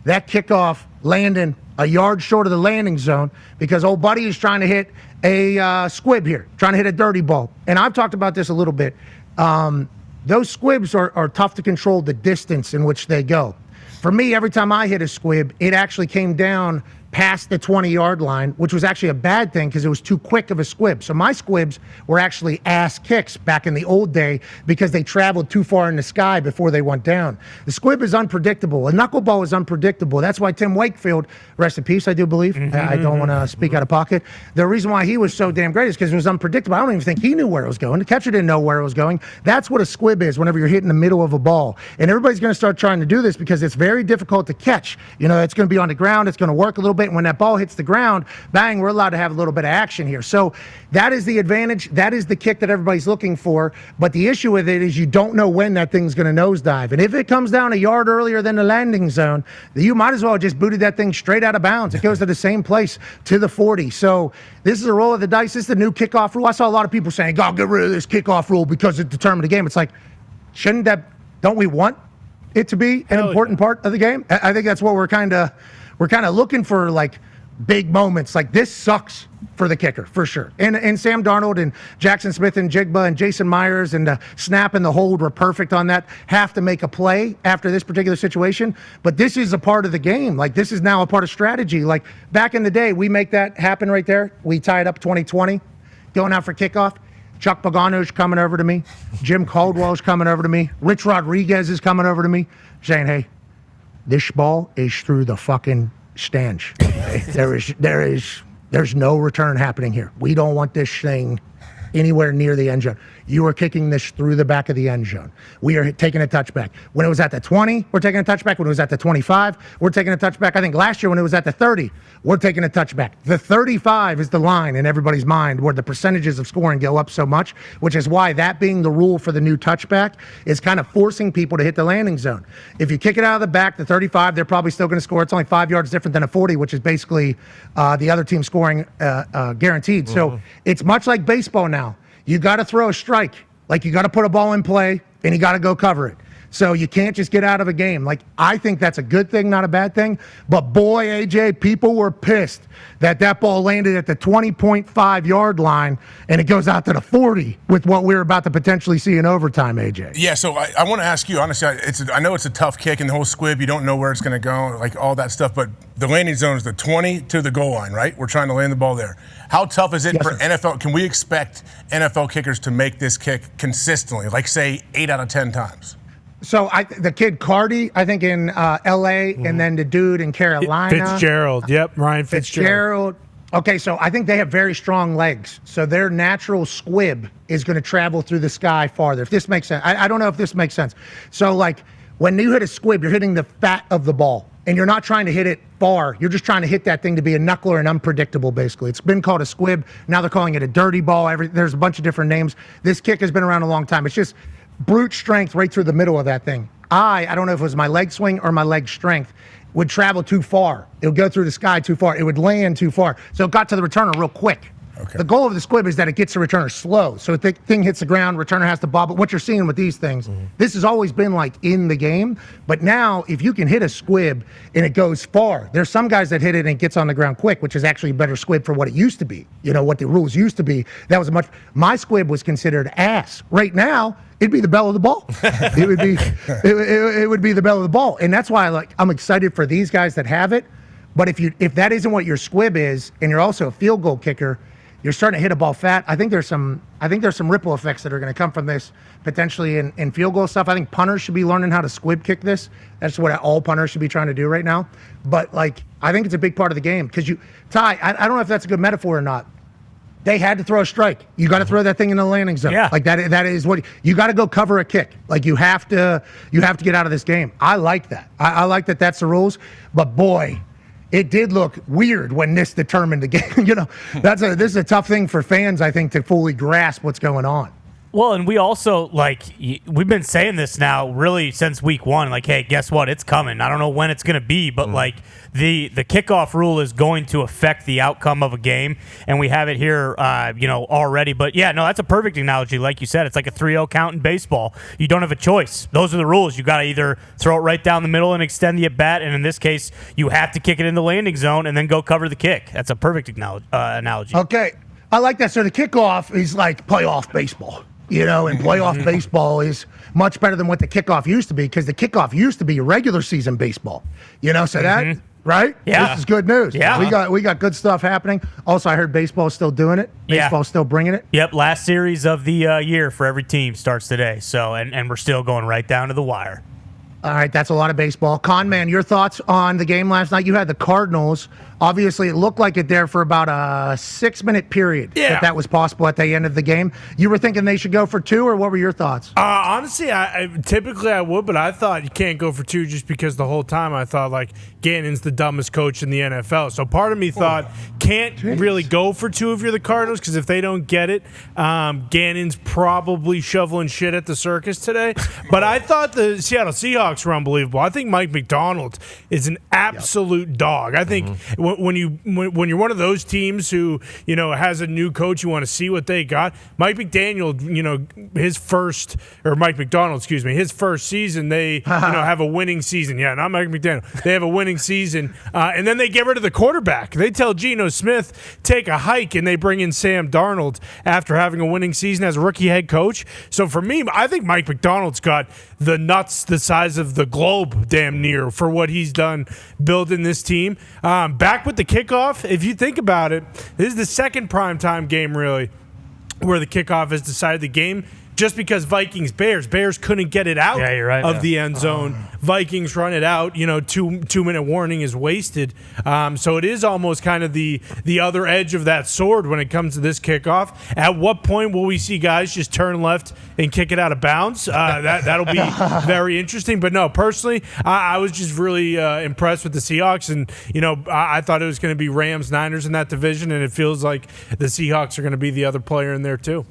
that kickoff landing a yard short of the landing zone because old buddy is trying to hit a squib here, trying to hit a dirty ball. And I've talked about this a little bit. Those squibs are tough to control the distance in which they go. For me, every time I hit a squib, it actually came down past the 20-yard line, which was actually a bad thing because it was too quick of a squib. So my squibs were actually ass kicks back in the old day because they traveled too far in the sky before they went down. The squib is unpredictable. A knuckleball is unpredictable. That's why Tim Wakefield, rest in peace, I do believe. I don't want to speak out of pocket. The reason why he was so damn great is because it was unpredictable. I don't even think he knew where it was going. The catcher didn't know where it was going. That's what a squib is whenever you're hitting the middle of a ball. And everybody's going to start trying to do this because it's very difficult to catch. You know, it's going to be on the ground. It's going to work a little bit. And when that ball hits the ground, bang, we're allowed to have a little bit of action here. So that is the advantage. That is the kick that everybody's looking for. But the issue with it is you don't know when that thing's going to nosedive. And if it comes down a yard earlier than the landing zone, you might as well have just booted that thing straight out of bounds. It goes to the same place, to the 40. So this is a roll of the dice. This is the new kickoff rule. I saw a lot of people saying, "God, get rid of this kickoff rule because it determined the game." It's like, don't we want it to be an important part of the game? I think that's what we're kind of looking for, like, big moments. Like, this sucks for the kicker, for sure. And Sam Darnold and Jackson Smith and Jigba and Jason Myers and the snap and the hold were perfect on that. Have to make a play after this particular situation. But this is a part of the game. Like, this is now a part of strategy. Like, back in the day, we make that happen right there. We tie it up 2020, going out for kickoff. Chuck Pagano's coming over to me. Jim Caldwell's coming over to me. Rich Rodriguez is coming over to me saying, "Hey, this ball is through the fucking stands. There's no return happening here. We don't want this thing anywhere near the end zone. You are kicking this through the back of the end zone. We are taking a touchback. When it was at the 20, we're taking a touchback. When it was at the 25, we're taking a touchback. I think last year when it was at the 30, we're taking a touchback. The 35 is the line in everybody's mind where the percentages of scoring go up so much, which is why that being the rule for the new touchback is kind of forcing people to hit the landing zone. If you kick it out of the back, the 35, they're probably still going to score. It's only 5 yards different than a 40, which is basically the other team scoring guaranteed. So it's much like baseball now. You got to throw a strike. Like, you got to put a ball in play, and you got to go cover it. So you can't just get out of a game. Like, I think that's a good thing, not a bad thing. But boy, AJ, people were pissed that ball landed at the 20.5-yard line, and it goes out to the 40 with what we're about to potentially see in overtime, AJ. Yeah, so I want to ask you, honestly, I know it's a tough kick and the whole squib. You don't know where it's going to go, like all that stuff. But the landing zone is the 20 to the goal line, right? We're trying to land the ball there. How tough is it for NFL? Can we expect NFL kickers to make this kick consistently, like, say, 8 out of 10 times? So the kid Cardi, I think in L.A., and then the dude in Carolina. Fitzgerald, yep, Ryan Fitzgerald. Okay, so I think they have very strong legs. So their natural squib is going to travel through the sky farther, if this makes sense. I don't know if this makes sense. So, like, when you hit a squib, you're hitting the fat of the ball. And you're not trying to hit it far. You're just trying to hit that thing to be a knuckler and unpredictable, basically. It's been called a squib. Now they're calling it a dirty ball. There's a bunch of different names. This kick has been around a long time. It's just brute strength right through the middle of that thing. I don't know if it was my leg swing or my leg strength, would travel too far. It would go through the sky too far. It would land too far. So it got to the returner real quick. Okay. The goal of the squib is that it gets the returner slow. So if the thing hits the ground, returner has to bob. But what you're seeing with these things, this has always been like in the game. But now, if you can hit a squib and it goes far, there's some guys that hit it and it gets on the ground quick, which is actually a better squib for what it used to be. You know, what the rules used to be. That was my squib was considered ass. Right now, it'd be the bell of the ball. It would be, it would be the bell of the ball. And that's why I'm excited for these guys that have it. But if that isn't what your squib is, and you're also a field goal kicker, you're starting to hit a ball fat. I think there's some ripple effects that are going to come from this potentially in field goal stuff. I think punters should be learning how to squib kick this. That's what all punters should be trying to do right now. But, like, I think it's a big part of the game because Ty, I don't know if that's a good metaphor or not. They had to throw a strike. You got to throw that thing in the landing zone. Yeah. Like that is what you got to go cover a kick. Like you have to get out of this game. I like that. I like that that's the rules. But boy, it did look weird when this determined the game. You know, this is a tough thing for fans, I think, to fully grasp what's going on. Well, and we also, we've been saying this now really since week one. Like, hey, guess what? It's coming. I don't know when it's going to be, but, the kickoff rule is going to affect the outcome of a game, and we have it here, already. But, yeah, no, that's a perfect analogy. Like you said, it's like a 3-0 count in baseball. You don't have a choice. Those are the rules. You got to either throw it right down the middle and extend the at-bat, and in this case, you have to kick it in the landing zone and then go cover the kick. That's a perfect analogy. Okay. I like that. So the kickoff is like playoff baseball. And playoff baseball is much better than what the kickoff used to be, because the kickoff used to be regular season baseball. So that, right? Yeah. This is good news. Yeah. We got good stuff happening. Also, I heard baseball is still doing it. Baseball's still bringing it. Yep, last series of the year for every team starts today. So, and we're still going right down to the wire. All right, that's a lot of baseball. Conman, your thoughts on the game last night? You had the Cardinals. Obviously, it looked like it there for about a 6-minute period. Yeah. That was possible at the end of the game. You were thinking they should go for 2, or what were your thoughts? Honestly, I typically I would, but I thought you can't go for 2 just because the whole time I thought, Gannon's the dumbest coach in the NFL. So part of me thought, can't really go for 2 if you're the Cardinals, because if they don't get it, Gannon's probably shoveling shit at the circus today. But I thought the Seattle Seahawks were unbelievable. I think Mike McDonald is an absolute dog. I think when you're one of those teams who has a new coach, you want to see what they got. Mike McDaniel, Mike McDonald, excuse me, his first season they have a winning season. Yeah, not Mike McDaniel. They have a winning season, and then they get rid of the quarterback. They tell Geno Smith take a hike, and they bring in Sam Darnold after having a winning season as a rookie head coach. So for me, I think Mike McDonald's got the nuts the size of the globe, damn near, for what he's done building this team. Back with the kickoff, if you think about it, this is the second primetime game, really, where the kickoff has decided the game. Just because Bears couldn't get it out of the end zone. Vikings run it out, 2-minute warning is wasted. So it is almost kind of the other edge of that sword when it comes to this kickoff. At what point will we see guys just turn left and kick it out of bounds? That'll be very interesting. But no, personally, I was just really impressed with the Seahawks. And, I thought it was going to be Rams, Niners in that division. And it feels like the Seahawks are going to be the other player in there too.